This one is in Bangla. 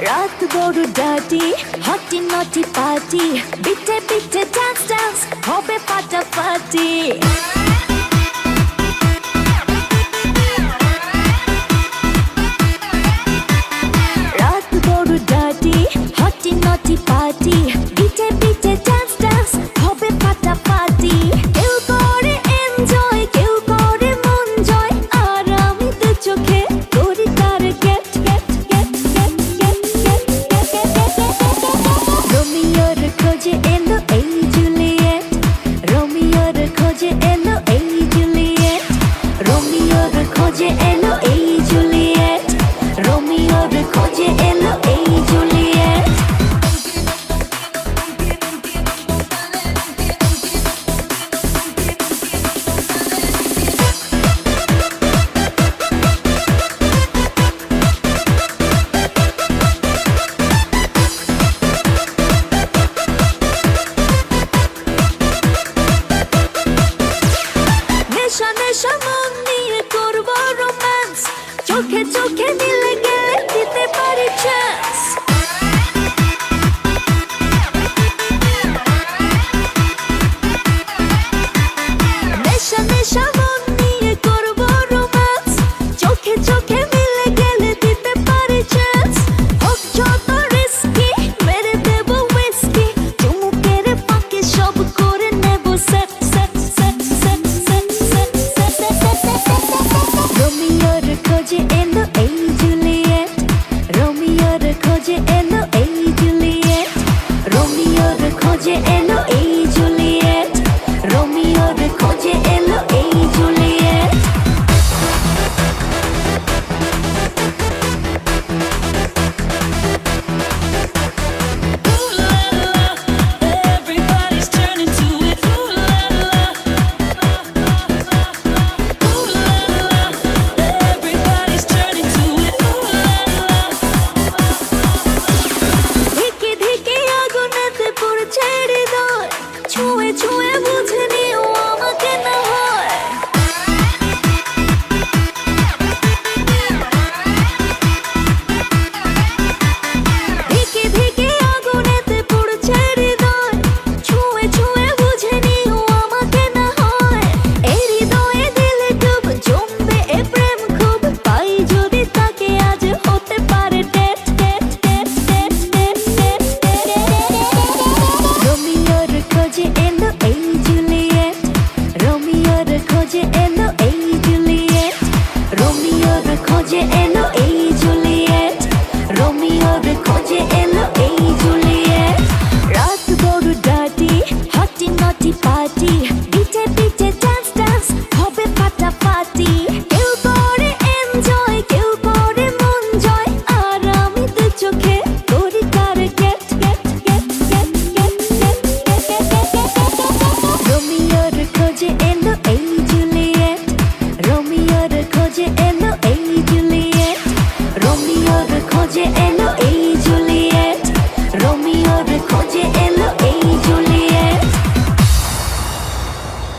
রাত বড় ডাটি হটি নটি পার্টি বিটে বিটে ডান্স ডান্স হবে ফাটাফাটি রাত বড় ডাটি হটি নটি পার্টি বিটে বিটে ডান্স ডান্স হবে ফাটাফাটি কেউ করে এনজয় কেউ করে মন জয় আর আমি তো চোখে করি তার gate gate gate gate gate gate রোমিওর খোঁজে এলো এই জুলিয়েট রোমিওর খোঁজে এলো এই জুলিয়েট রোমিওর খোঁজে এলো এই জুলিয়েট রোমিওর খোঁজে এলো এই জুলিয়েট নেশা নেশা মন নিয়ে করবো রোম্যান্স চোখে চোখে মিলে গেলে দিতে পারি চান্স নেশা নেশা মন নিয়ে করবো রোম্যান্স চোখে চোখে মিলে গেলে দিতে পারি চান্স হোক যত রিস্কি মেরে দেবো হুইস্কি চুমুকের ফাঁকে সব করে নেব set set set set set set set রোমিওর খোঁজে এলো এই জুলিয়েট রোমিওর খোঁজে এলো এই জুলিয়েট রোমিওর খোঁজে এলো এই জুলিয়েট রোমিওর খোঁজে এলো এই Juliet Everybody's turning to it. Ooh la la. Ooh la la. Everybody's turning to it. Ooh la la. ধিকে ধিকে আগুনেতে পড়ছে হৃদয় ছুঁয়ে ছুঁয়ে বুঝে নিও আমাকে না হয় ধিকে ধিকে আগুনেতে পড়ছে হৃদয় ছুঁয়ে ছুঁয়ে বুঝে নিও আমাকে না হয় এই হৃদয়ে দিলে ডুব জমবে এ প্রেম খুব পাই যদি তাকে আজ হতে পারে date date date date date date রোমিওর খোঁজে এলো এই জুলিয়েট রোমিওর খোঁজে এলো এই জুলিয়েট রোমিওর খোঁজে এলো এই জুলিয়েট রোমিওর খোঁজে এলো এই জুলিয়েট রাত বড় ডাটি হটি নটি পার্টি বিটে বিটে ডান্স ডান্স হবে ফাটাফাটি কেউ করে এনজয় কেউ করে মন জয় আর আমি তো চোখে করি তার gate gate gate gate gate gate gate রোমিওর খোঁজে এলো এই জুলিয়েট রোমিওর খোঁজে এলো এই জুলিয়েট রোমিওর খোঁজে এলো